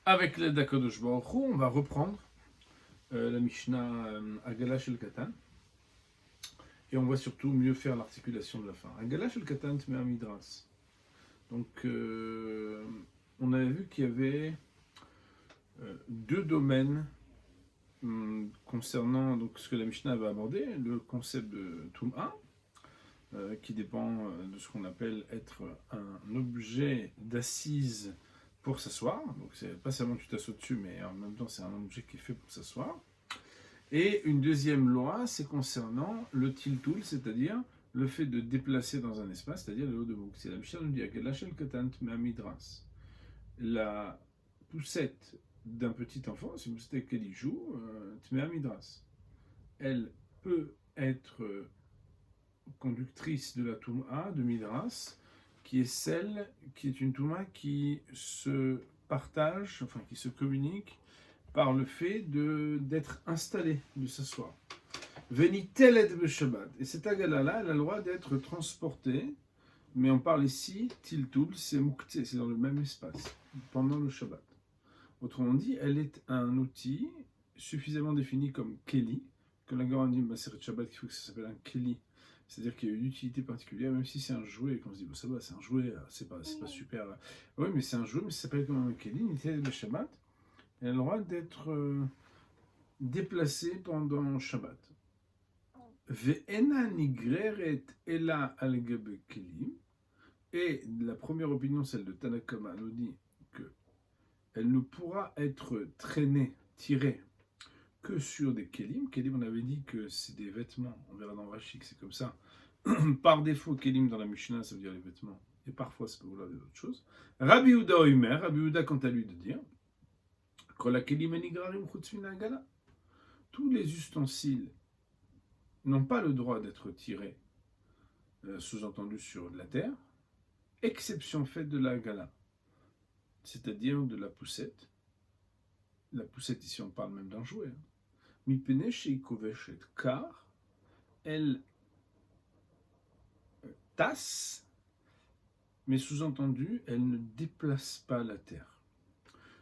Avec l'aide d'Akadosh Baruch Hu, on va reprendre la Mishnah Agala Shel Katan et on va surtout mieux faire l'articulation de la fin. Agala Shel Katan Tmea Midras. Donc, on avait vu qu'il y avait deux domaines concernant donc, ce que la Mishnah avait abordé, le concept de Tum'a, qui dépend de ce qu'on appelle être un objet d'assise pour s'asseoir. Donc, c'est pas seulement tu t'assois dessus, mais en même temps, c'est un objet qui est fait pour s'asseoir. Et une deuxième loi, c'est concernant le tiltul, c'est-à-dire le fait de déplacer dans un espace, c'est-à-dire le haut de bouc. C'est la Mishnah nous dit que la shel katan tmea midras. La poussette d'un petit enfant, c'est une poussette qu'elle joue, tmea midras. Elle peut être conductrice de la touma de midras, qui est celle qui est une touma qui se partage, enfin qui se communique par le fait d'être installé, de s'asseoir. Venitelet be Shabbat. Et cette agala-là, elle a le droit d'être transportée, mais on parle ici, tiltul, c'est muktzeh, c'est dans le même espace, pendant le Shabbat. Autrement dit, elle est un outil suffisamment défini comme keli, que la Gemara dit Maseret Shabbat qu'il faut que ça s'appelle un keli, c'est-à-dire qu'il y a une utilité particulière, même si c'est un jouet, et qu'on se dit, bon, ça va, c'est un jouet, c'est pas super. Oui, mais c'est un jouet, mais ça s'appelle quand même un keli, Nitelet be Shabbat. Elle a le droit d'être déplacée pendant Shabbat. Ve'ena nigreret ela al gabe kelim. Et la première opinion, celle de Tanakama, nous dit qu'elle ne pourra être traînée, tirée, que sur des kelim. Kelim, on avait dit que c'est des vêtements. On verra dans Rashi que c'est comme ça. Par défaut, kelim dans la Mishnah, ça veut dire les vêtements. Et parfois, ça peut vouloir dire autre chose. Rabbi Uda Omer, Rabbi Uda, quant à lui, de dire tous les ustensiles n'ont pas le droit d'être tirés, sous-entendu sur de la terre, exception faite de la gala, c'est-à-dire de la poussette. La poussette, ici on parle même d'un jouet. Mipene sheikovesh car elle tasse, mais sous-entendu, elle ne déplace pas la terre.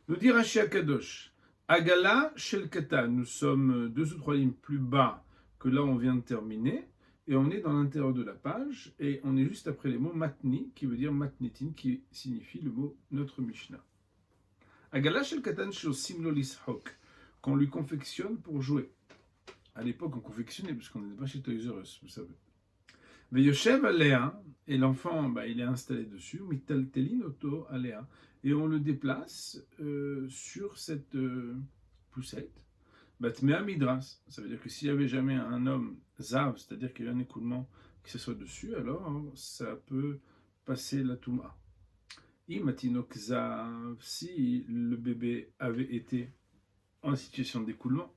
Nous dit Rashi Akadosh, Agala Shel Katan, nous sommes 2 ou 3 lignes plus bas que là où on vient de terminer, et on est dans l'intérieur de la page, et on est juste après les mots matni, qui veut dire matnitin, qui signifie le mot notre Mishnah. Agala Shel Katan Shosim lo lishok, qu'on lui confectionne pour jouer. À l'époque, on confectionnait, parce qu'on n'était pas chez Toys R Us, vous savez. Veyoshev Alea, et l'enfant, il est installé dessus, mitaltelin oto Alea, et on le déplace sur cette poussette. Batmea midras, ça veut dire que s'il n'y avait jamais un homme zav, c'est-à-dire qu'il y a un écoulement qui s'assoit dessus, alors ça peut passer la touma. Imatinok zav, si le bébé avait été en situation d'écoulement,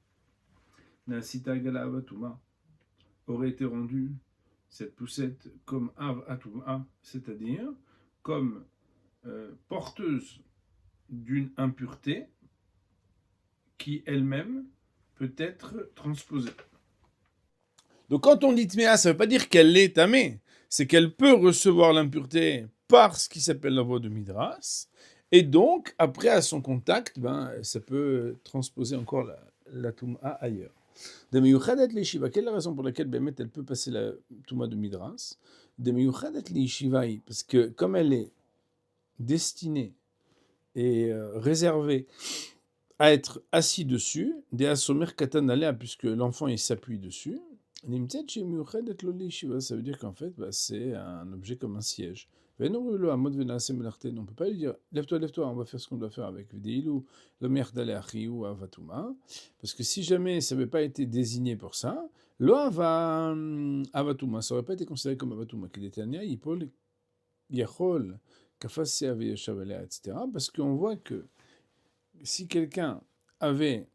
Nasita Gala Avatuma aurait été rendu cette poussette comme Av Atuma, c'est-à-dire comme porteuse d'une impureté qui elle-même peut être transposée. Donc quand on dit Tméa, ça ne veut pas dire qu'elle est tamée, c'est qu'elle peut recevoir l'impureté par ce qui s'appelle la voie de Midras, et donc après à son contact, ça peut transposer encore la Touma ailleurs. De Meyuchadet l'Yeshiva, quelle est la raison pour laquelle Bémet elle peut passer la Touma de Midras? De Meyuchadet l'Yeshiva, parce que comme elle est destinée et réservée à être assis dessus, des Asomer Katanalea, puisque l'enfant il s'appuie dessus, ça veut dire qu'en fait c'est un objet comme un siège. On ne peut pas lui dire lève-toi, on va faire ce qu'on doit faire avec parce que si jamais ça n'avait pas été désigné pour ça, avatuma, ça n'aurait pas été considéré comme avatuma, etc. Parce qu'on voit que si quelqu'un avait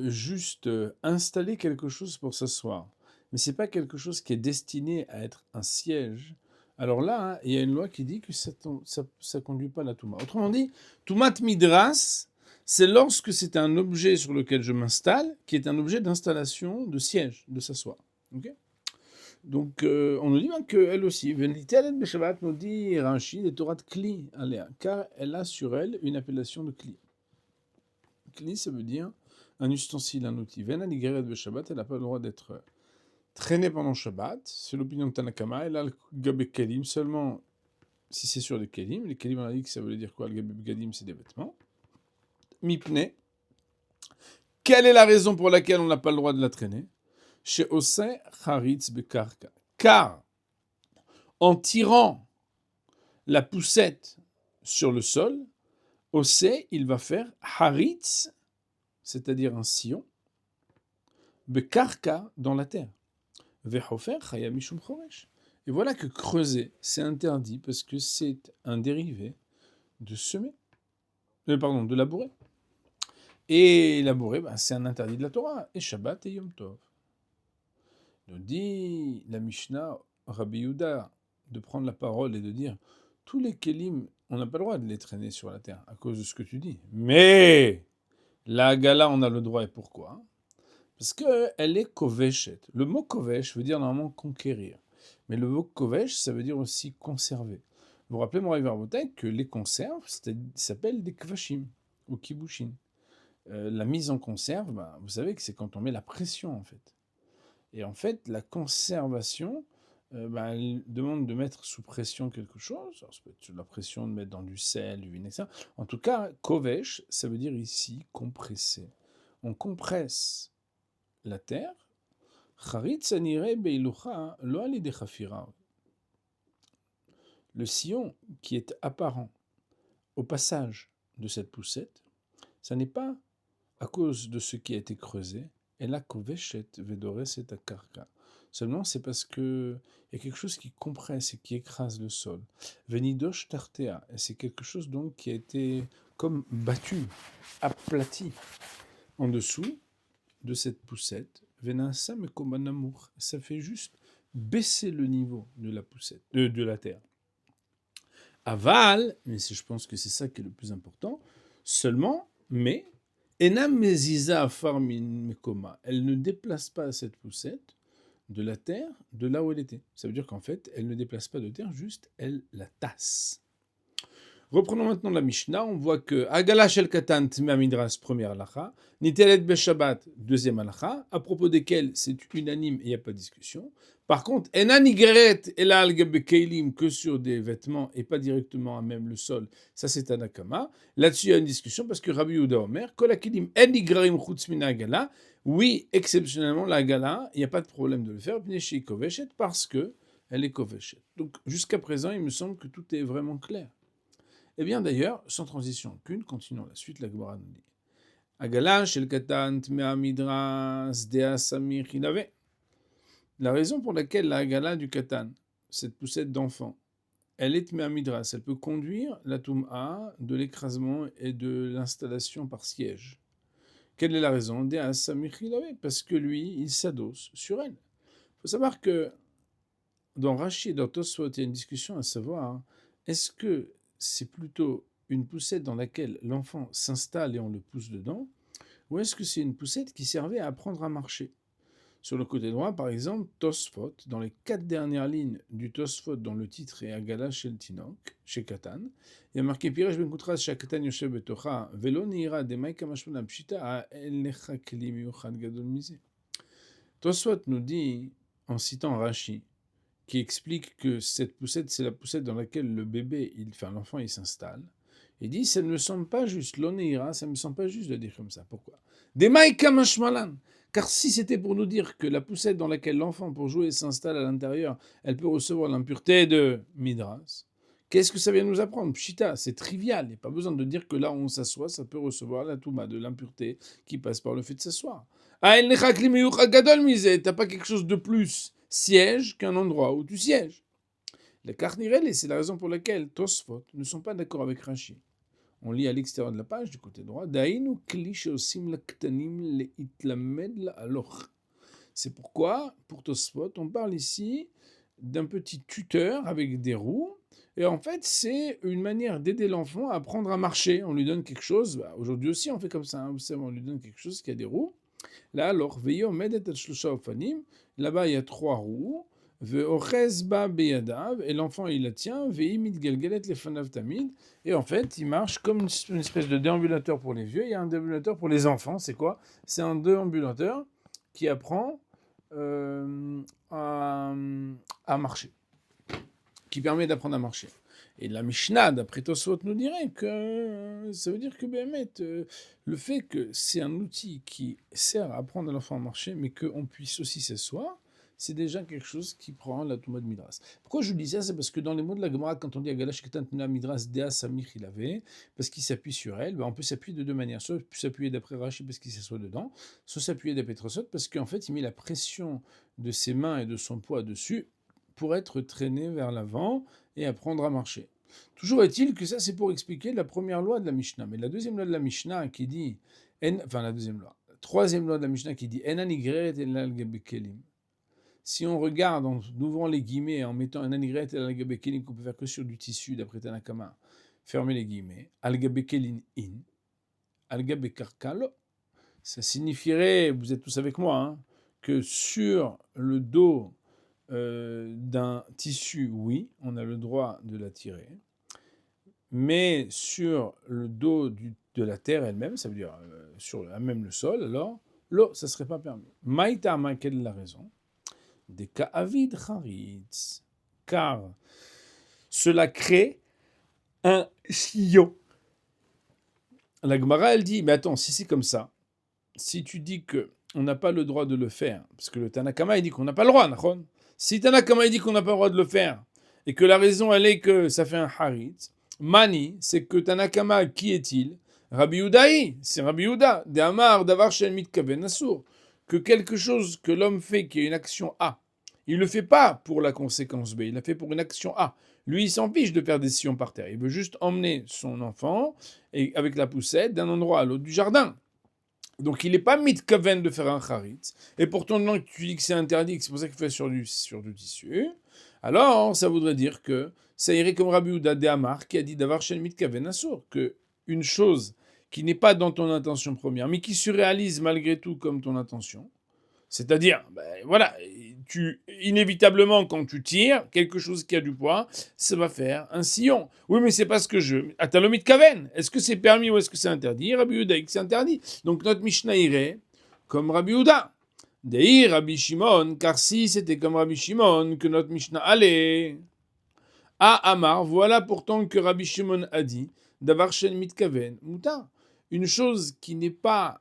juste installé quelque chose pour s'asseoir, mais c'est pas quelque chose qui est destiné à être un siège, alors là, il y a une loi qui dit que ça conduit pas à la Touma. Autrement dit, Toumat Midras, c'est lorsque c'est un objet sur lequel je m'installe, qui est un objet d'installation, de siège, de s'asseoir. Okay. Donc, on nous dit bien qu'elle aussi, Venitelet Beshabbat nous dit Rashi, les Torah de Kli, car elle a sur elle une appellation de Kli. Kli, ça veut dire un ustensile, un outil. Vena Nigeret Beshabbat, elle n'a pas le droit d'être traînée pendant Shabbat. C'est l'opinion de Tanakama. Elle a le Gabé Kelim seulement si c'est sur les Kelim. Les Kelim, on a dit que ça voulait dire quoi? Le Gabé Kelim, c'est des vêtements. Mipne. Quelle est la raison pour laquelle on n'a pas le droit de la traîner? Chez Oseh Charitz Bekarka. Car en tirant la poussette sur le sol, Oseh, il va faire Haritz, c'est-à-dire un sillon, Bekarka, dans la terre. Vehofer Chaya Mishum Choresh. Et voilà que creuser, c'est interdit parce que c'est un dérivé de semer. De labourer. Et labourer, c'est un interdit de la Torah. Et Shabbat et Yom Tov. Nous dit la Mishnah, Rabbi Yehuda, de prendre la parole et de dire tous les kelim, on n'a pas le droit de les traîner sur la terre à cause de ce que tu dis. Mais la Hagala, on a le droit. Et pourquoi? Parce qu'elle est koveshet. Le mot kovesh veut dire normalement conquérir. Mais le mot kovesh, ça veut dire aussi conserver. Vous vous rappelez, Moraï Verbotai, que les conserves s'appellent des kvashim ou kibushin. La mise en conserve, vous savez que c'est quand on met la pression en fait. Et en fait, la conservation, elle demande de mettre sous pression quelque chose. Alors, ça peut être sous la pression de mettre dans du sel, du vinaigre, etc. En tout cas, kovesh, ça veut dire ici compresser. On compresse la terre. Le sillon qui est apparent au passage de cette poussette, ça n'est pas à cause de ce qui a été creusé. Et la koveshet vedores et akarka. Seulement, c'est parce qu'il y a quelque chose qui compresse et qui écrase le sol. Venidosh tartea. Et c'est quelque chose donc qui a été comme battu, aplati en dessous de cette poussette. Venasa me comme un amour. Ça fait juste baisser le niveau de la poussette, de la terre. Aval, mais je pense que c'est ça qui est le plus important, seulement, mais Enam meziza farmin mekoma. Elle ne déplace pas cette poussette de la terre de là où elle était. Ça veut dire qu'en fait, elle ne déplace pas de terre, juste elle la tasse. Reprenons maintenant la Mishnah. On voit que Agala shel katan tmea midras, première halakha, Nitelet beshabbat, deuxième halakha, à propos desquels c'est unanime et il n'y a pas de discussion. Par contre, Ena nigeret elal gabe keilim, que sur des vêtements et pas directement à même le sol, ça c'est un akama. Là-dessus il y a une discussion parce que Rabbi Yehuda Omer, kol hakelim en nigraim chutz min Agala, oui, exceptionnellement la Agala, il n'y a pas de problème de le faire, pneshi koveshet, parce que elle est koveshet. Donc jusqu'à présent, il me semble que tout est vraiment clair. Eh bien d'ailleurs, sans transition aucune, continuons la suite, la Gemara nous dit Agala shel katan tmea midras dea samir hinave. La raison pour laquelle la Agala du katan, cette poussette d'enfant, elle est tmea midras, elle peut conduire la toum'a de l'écrasement et de l'installation par siège. Quelle est la raison? Dea samir hinave, parce que lui, il s'adosse sur elle. Il faut savoir que dans Rashi et dans Tosfot, il y a une discussion à savoir, est-ce que c'est plutôt une poussette dans laquelle l'enfant s'installe et on le pousse dedans, ou est-ce que c'est une poussette qui servait à apprendre à marcher? Sur le côté droit, par exemple, Tosfot, dans les 4 dernières lignes du Tosfot, dont le titre est Agala Shel Tinok, chez Katan, il y a marqué Piresh ben Koutras Shakatan Yoshev Betocha, Velo Nira de Maïka Mashmona Pshita, El Necha Kelim Yuchad Gadol Mise. Tosfot nous dit, en citant Rashi, qui explique que cette poussette, c'est la poussette dans laquelle le bébé, l'enfant, il s'installe. Il dit, ça ne me semble pas juste, l'oneira, ça ne me semble pas juste de dire comme ça. Pourquoi? Demaïka mashmalan. Car si c'était pour nous dire que la poussette dans laquelle l'enfant, pour jouer, s'installe à l'intérieur, elle peut recevoir l'impureté de midras, qu'est-ce que ça vient nous apprendre? Pshita, c'est trivial. Il n'y a pas besoin de dire que là où on s'assoit, ça peut recevoir la touma, de l'impureté qui passe par le fait de s'asseoir. Ah, el necha kli meyuchad gadol mise. T'as pas quelque chose de plus siège qu'un endroit où tu sièges. Les Karnirel, et c'est la raison pour laquelle Tosfot ne sont pas d'accord avec Rashi. On lit à l'extérieur de la page, du côté droit, Dainu kli sheosim laktanim leitlamed la'aloch. C'est pourquoi, pour Tosfot, on parle ici d'un petit tuteur avec des roues, et en fait, c'est une manière d'aider l'enfant à apprendre à marcher. On lui donne quelque chose, aujourd'hui aussi on fait comme ça, vous savez, on lui donne quelque chose qui a des roues. Là, alors, là-bas, il y a 3 roues. ve'ochez ba beyadav, et l'enfant il la tient, ve'imit gelgelet lefanav tamid, et en fait il marche comme une espèce de déambulateur pour les vieux, il y a un déambulateur pour les enfants, c'est quoi? C'est un déambulateur qui apprend à marcher, qui permet d'apprendre à marcher. Et la Mishnah, d'après Tosfot, nous dirait que ça veut dire que le fait que c'est un outil qui sert à apprendre à l'enfant à marcher, mais qu'on puisse aussi s'asseoir, c'est déjà quelque chose qui prend la Touma de Midras. Pourquoi je dis ça? C'est parce que dans les mots de la Gemara, quand on dit Agalash Ketan Tuna Midras Dea Samich il avait, parce qu'il s'appuie sur elle, on peut s'appuyer de deux manières. Soit s'appuyer d'après Rashi parce qu'il s'assoit dedans, soit s'appuyer d'après Tosfot parce qu'en fait il met la pression de ses mains et de son poids dessus pour être traîné vers l'avant et apprendre à marcher. Toujours est-il que ça, c'est pour expliquer la première loi de la Mishnah. Mais la deuxième loi de la Mishnah qui dit... la troisième loi de la Mishnah qui dit si on regarde en ouvrant les guillemets et en mettant un anigret et al-gabekelin qu'on peut faire que sur du tissu d'après Tanakama, fermez les guillemets, al-gabekelin in, al-gabekarkalo, ça signifierait, vous êtes tous avec moi, hein, que sur le dos d'un tissu, oui, on a le droit de la tirer, mais sur le dos de la terre elle-même, ça veut dire sur même le sol, alors, là, ça ne serait pas permis. Maïta, quelle est la raison? Des ka'avid charitz, car cela crée un sillon. La Gemara, elle dit, mais attends, si c'est comme ça, si tu dis qu'on n'a pas le droit de le faire, parce que le Tanakama, il dit qu'on n'a pas le droit, Nachon. Si Tanakama, il dit qu'on n'a pas le droit de le faire, et que la raison, elle est que ça fait un harit, Mani, c'est que Tanakama, qui est-il? Rabbi Udaï, c'est Rabbi Uda, de Amar, Davar Shen Mitkaven Asur, que quelque chose que l'homme fait, qui est une action A, il ne le fait pas pour la conséquence B, il l'a fait pour une action A. Lui, il s'en fiche de faire des sillons par terre. Il veut juste emmener son enfant, et, avec la poussette, d'un endroit à l'autre du jardin. Donc il n'est pas mitkaven de faire un charitz, et pourtant tu dis que c'est interdit, que c'est pour ça qu'il fait sur du tissu, alors ça voudrait dire que ça irait comme Rabbi Uda de Amar qui a dit d'avoir chez mitkaven assour, que une chose qui n'est pas dans ton intention première, mais qui se réalise malgré tout comme ton intention, c'est-à-dire, voilà, inévitablement, quand tu tires quelque chose qui a du poids, ça va faire un sillon. Oui, mais c'est pas ce que je... Atalomit kaven. Est-ce que c'est permis ou est-ce que c'est interdit? Rabbi Yehuda, c'est interdit. Donc notre Mishnah irait comme Rabbi Yehuda. Deir Rabbi Shimon, car si c'était comme Rabbi Shimon que notre Mishnah allait à Amar, voilà pourtant que Rabbi Shimon a dit, d'avar shen mitkaven, muta. Une chose qui n'est pas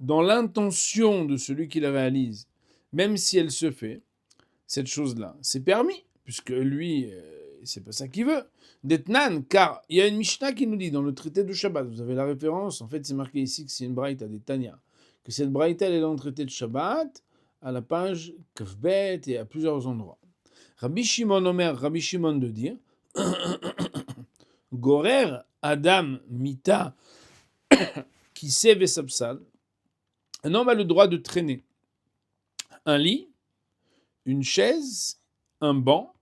dans l'intention de celui qui la réalise, même si elle se fait, cette chose-là, c'est permis, puisque lui, c'est pas ça qu'il veut. D'Etnan, car il y a une Mishnah qui nous dit dans le traité de Shabbat, vous avez la référence, en fait c'est marqué ici que c'est une braïta des Tanya, que cette braïta elle est dans le traité de Shabbat, à la page Kafbet et à plusieurs endroits. Rabbi Shimon Omer, Rabbi Shimon de dire, Gorer Adam Mita qui sait Vesapsal, un homme a le droit de traîner un lit, une chaise, un banc,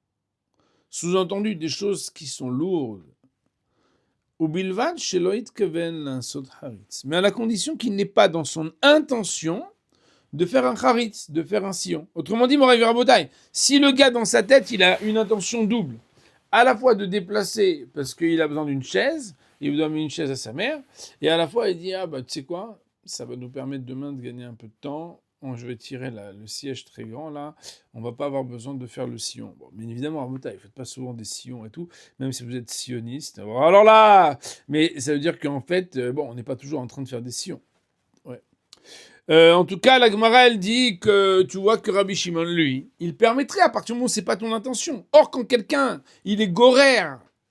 sous-entendu des choses qui sont lourdes, ubilvad sheloit keven lansot haritz, mais à la condition qu'il n'ait pas dans son intention de faire un haritz, de faire un sillon. Autrement dit, Moraï Rabotai, si le gars dans sa tête, il a une intention double, à la fois de déplacer parce qu'il a besoin d'une chaise, il doit mettre une chaise à sa mère, et à la fois il dit, tu sais quoi, ça va nous permettre demain de gagner un peu de temps. Je vais tirer le siège très grand là. On va pas avoir besoin de faire le sillon. Bon, bien évidemment, vous ne faites pas souvent des sillons et tout, même si vous êtes sioniste. Alors là, mais ça veut dire qu'en fait, on n'est pas toujours en train de faire des sillons. Ouais. En tout cas, la Gemara, elle dit que tu vois que Rabbi Shimon, lui, il permettrait à partir du moment où c'est pas ton intention. Or, quand quelqu'un, il est gorer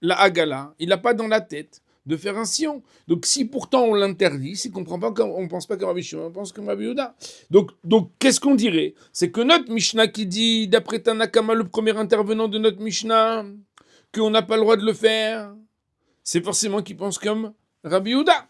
la Hagala, il n'a pas dans la tête de faire un sillon. Donc si pourtant on l'interdit, c'est qu'on ne pense pas comme Rabbi Shimon, on pense comme Rabbi Yehuda. Donc qu'est-ce qu'on dirait? C'est que notre Mishnah qui dit, d'après Tanakama, le premier intervenant de notre Mishnah, qu'on n'a pas le droit de le faire, c'est forcément qu'il pense comme Rabbi Yehuda.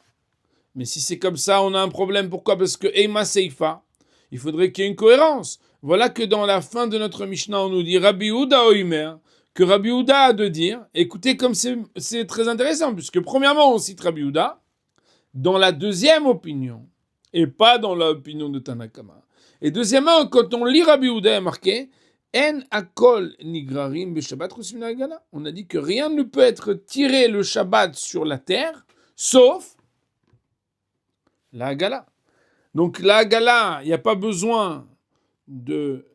Mais si c'est comme ça, on a un problème. Pourquoi? Parce que Eima Seifa, il faudrait qu'il y ait une cohérence. Voilà que dans la fin de notre Mishnah, on nous dit Rabbi Yehuda Oimer, que Rabbi Yehuda a de dire. Écoutez comme c'est très intéressant, puisque premièrement, on cite Rabbi Yehuda dans la deuxième opinion, et pas dans l'opinion de Tanakama. Et deuxièmement, quand on lit Rabbi Yehuda, il est marqué En akol nigrarim beshabbat chosim min ha'agala. On a dit que rien ne peut être tiré le Shabbat sur la terre, sauf la Hagala. Donc la Hagala, il n'y a pas besoin de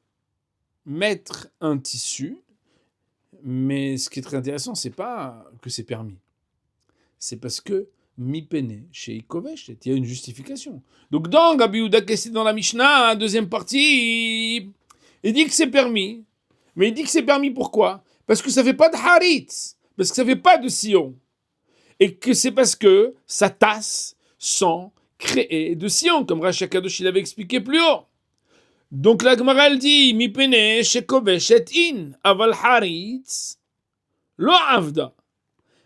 mettre un tissu, mais ce qui est très intéressant, c'est pas que c'est permis. C'est parce que mi pene chez Ikovesh, il y a une justification. Donc dans Rabbi Yehuda Kessi dans la Mishnah, deuxième partie, il dit que c'est permis. Mais il dit que c'est permis pourquoi? Parce que ça ne fait pas de haritz, parce que ça ne fait pas de sillon. Et que c'est parce que ça tasse sans créer de sillon, comme Rashi Akadosh l'avait expliqué plus haut. Donc la Gemara elle dit mi pene shekovesh et in aval haritz lo avda.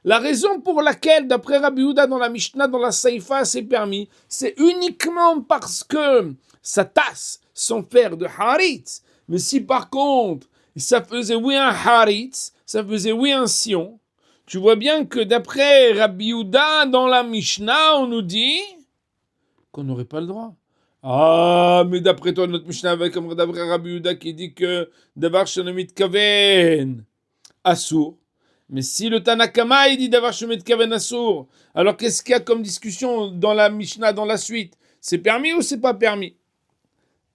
La raison pour laquelle, d'après Rabbi Yehuda dans la Mishnah, dans la Seifa, c'est permis, c'est uniquement parce que ça tasse sans faire de haritz. Mais si par contre, ça faisait oui un haritz, ça faisait oui un sillon, tu vois bien que d'après Rabbi Yehuda dans la Mishnah, on nous dit qu'on n'aurait pas le droit. Ah, mais d'après toi, notre Mishnah, avec comme d'après Rabbi Yehuda qui dit que Davar Shanomit Kaven Assour. Mais si le Tanakama il dit Davar Shanomit Kaven Assour, alors qu'est-ce qu'il y a comme discussion dans la Mishnah, dans la suite? C'est permis ou c'est pas permis?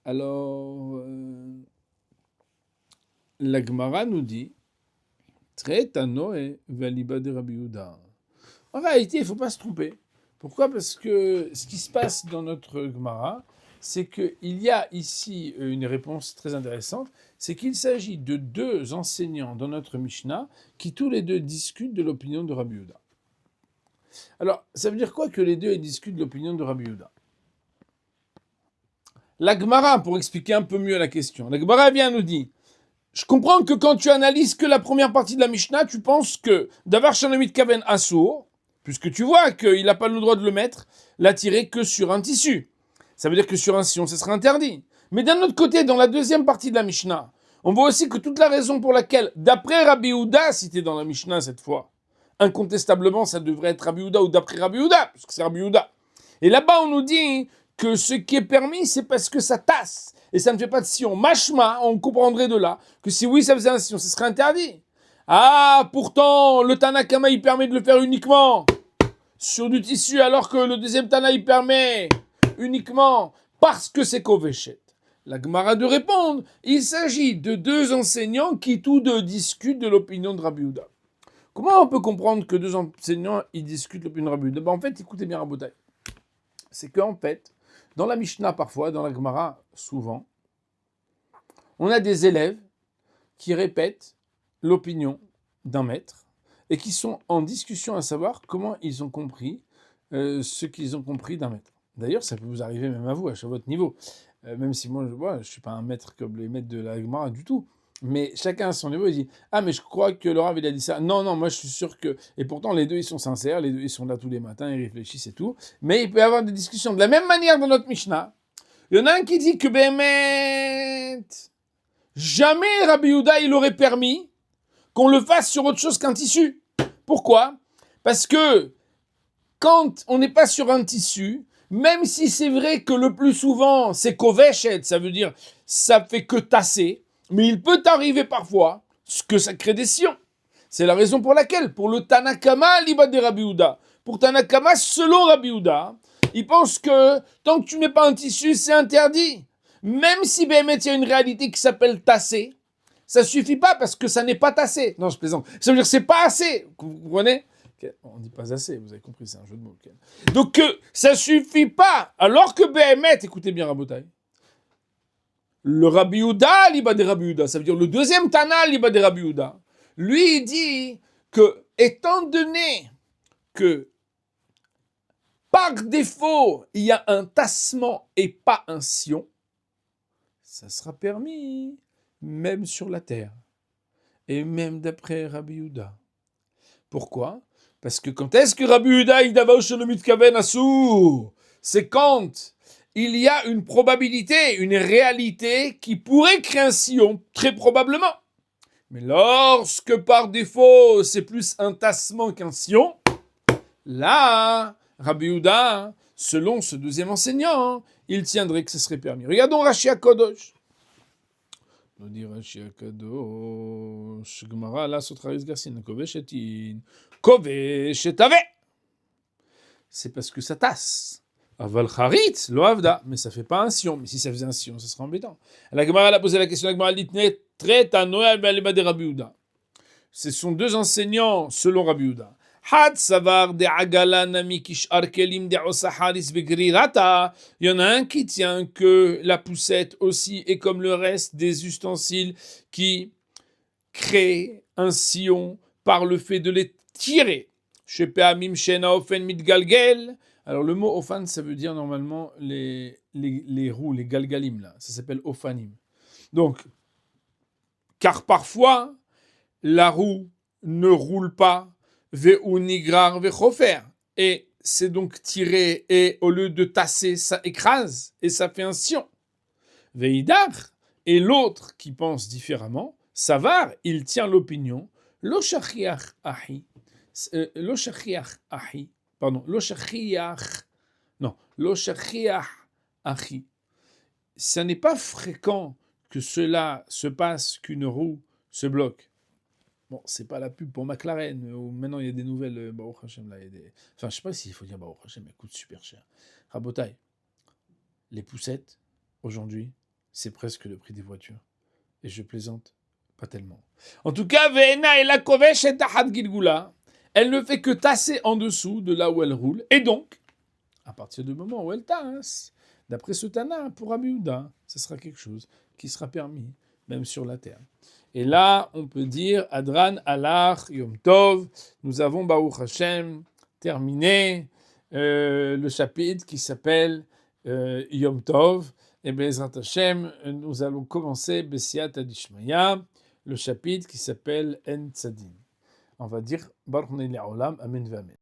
Alors, la Gemara nous dit Très Tanoé Valiba de Rabbi Yehuda. En réalité, il ne faut pas se tromper. Pourquoi? Parce que ce qui se passe dans notre Gemara, c'est qu'il y a ici une réponse très intéressante, c'est qu'il s'agit de deux enseignants dans notre Mishnah qui tous les deux discutent de l'opinion de Rabbi Yehuda. Alors, ça veut dire quoi que les deux discutent de l'opinion de Rabbi Yehuda? La Gemara, pour expliquer un peu mieux la question, la Gemara vient nous dire, je comprends que quand tu analyses que la première partie de la Mishnah, tu penses que Davar Shanomit Kaven Assour, puisque tu vois qu'il n'a pas le droit de le mettre, l'a tiré que sur un tissu. Ça veut dire que sur un sillon, ça sera interdit. Mais d'un autre côté, dans la deuxième partie de la Mishnah, on voit aussi que toute la raison pour laquelle, d'après Rabbi Yehuda, cité dans la Mishnah cette fois, incontestablement, ça devrait être Rabbi Yehuda ou d'après Rabbi Yehuda, parce que c'est Rabbi Yehuda. Et là-bas, on nous dit que ce qui est permis, c'est parce que ça tasse. Et ça ne fait pas de sillon. Mashma, on comprendrait de là que si oui, ça faisait un sillon, ça serait interdit. Ah, pourtant, le Tanakama, il permet de le faire uniquement sur du tissu, alors que le deuxième Tana, il permet uniquement parce que c'est Koveshet. La Gemara de répondre, il s'agit de deux enseignants qui tous deux discutent de l'opinion de Rabbi Yehuda. Comment on peut comprendre que deux enseignants, ils discutent de l'opinion de Rabbi Yehuda? En fait, écoutez bien Rabotai. C'est qu'en fait, dans la Mishnah parfois, dans la Gemara souvent, on a des élèves qui répètent l'opinion d'un maître et qui sont en discussion à savoir comment ils ont compris ce qu'ils ont compris d'un maître. D'ailleurs, ça peut vous arriver même à vous, à votre niveau. Même si moi, je ne suis pas un maître comme les maîtres de la Gemara du tout. Mais chacun à son niveau, il dit « Ah, mais je crois que le Rav, il a dit ça. » Non, moi, je suis sûr que... Et pourtant, les deux, ils sont sincères. Les deux, ils sont là tous les matins, ils réfléchissent et tout. Mais il peut y avoir des discussions. De la même manière, dans notre Mishnah, il y en a un qui dit que Béhémet, jamais Rabbi Yehuda, il aurait permis qu'on le fasse sur autre chose qu'un tissu. Pourquoi? Parce que quand on n'est pas sur un tissu, même si c'est vrai que le plus souvent, c'est koveshet, ça veut dire ça fait que tasser, mais il peut arriver parfois que ça crée des sillons. C'est la raison pour laquelle, pour le Tanakama, l'ibad de Rabbi Yehuda, pour Tanakama, selon Rabbi Yehuda, il pense que tant que tu mets pas un tissu, c'est interdit. Même si Béhémet, il y a une réalité qui s'appelle tasser, ça suffit pas parce que ça n'est pas tassé. Non, je plaisante. Ça veut dire que c'est pas assez. Vous comprenez? On dit pas assez, vous avez compris, c'est un jeu de mots. Donc, ça suffit pas. Alors que Béhémet, écoutez bien Rabotai, le Rabbi Yehuda, l'Iba de Rabbi Yehuda, ça veut dire le deuxième Tana, l'Iba de Rabbi Yehuda, lui, il dit que, étant donné que par défaut, il y a un tassement et pas un sillon, ça sera permis, même sur la terre. Et même d'après Rabbi Yehuda. Pourquoi? Parce que quand est-ce que Rabbi Yehuda il dava Shanomit Kaven Assour? C'est quand il y a une probabilité, une réalité qui pourrait créer un sillon, très probablement. Mais lorsque par défaut c'est plus un tassement qu'un sillon, là, Rabbi Yehuda, selon ce deuxième enseignant, il tiendrait que ce serait permis. Regardons Rashi HaKodosh. nous dit Rashi Akadosh, Gemara la Sotraris Garcin, Koveshetin, Koveshetave. C'est parce que ça tasse. Aval Charitz, lo avda, mais ça fait pas un sion. Mais si ça faisait un sion, ça serait embêtant. La Gemara a posé la question, la Gemara dit Treta Noël Baleba de Rabbi Yehuda. Ce sont deux enseignants selon Rabbi Yehuda. Had savar de agala nami kishar kelim de osaharis begrirata. Il y en a un qui tient que la poussette aussi est comme le reste des ustensiles qui créent un sillon par le fait de les tirer. Shepeamim shena ofen mitgalgel. Alors le mot ofan, ça veut dire normalement les roues, les galgalim là. Ça s'appelle ofanim. Donc, car parfois la roue ne roule pas. Ve'unigrar ve'chofer. Et c'est donc tiré, et au lieu de tasser, ça écrase, et ça fait un sion. Ve'idar, et l'autre qui pense différemment, Savar, il tient l'opinion, lo shachiach ahi, lo shachiach ahi, ahi. Ça n'est pas fréquent que cela se passe, qu'une roue se bloque. Bon, c'est pas la pub pour McLaren, où maintenant il y a des nouvelles, Baruch Hashem, là, il y a des... Enfin, je sais pas s'il faut dire Baruch Hashem, mais coûte super cher. Rabotai, les poussettes, aujourd'hui, c'est presque le prix des voitures. Et je plaisante pas tellement. En tout cas, Ve'ena et la kovesh et tahad gilgula, elle ne fait que tasser en dessous de là où elle roule, et donc, à partir du moment où elle tasse, d'après ce Tana, pour Rabbi Yehuda, ce sera quelque chose qui sera permis, même sur la terre. Et là, on peut dire Adran Alach Yom Tov. Nous avons Baruch Hashem terminé le chapitre qui s'appelle Yom Tov. Et Bezrat Hashem, nous allons commencer Besiat Adishmaya, le chapitre qui s'appelle En Tzadin. On va dire Baruch Ne'le Olam, Amen V'Amen.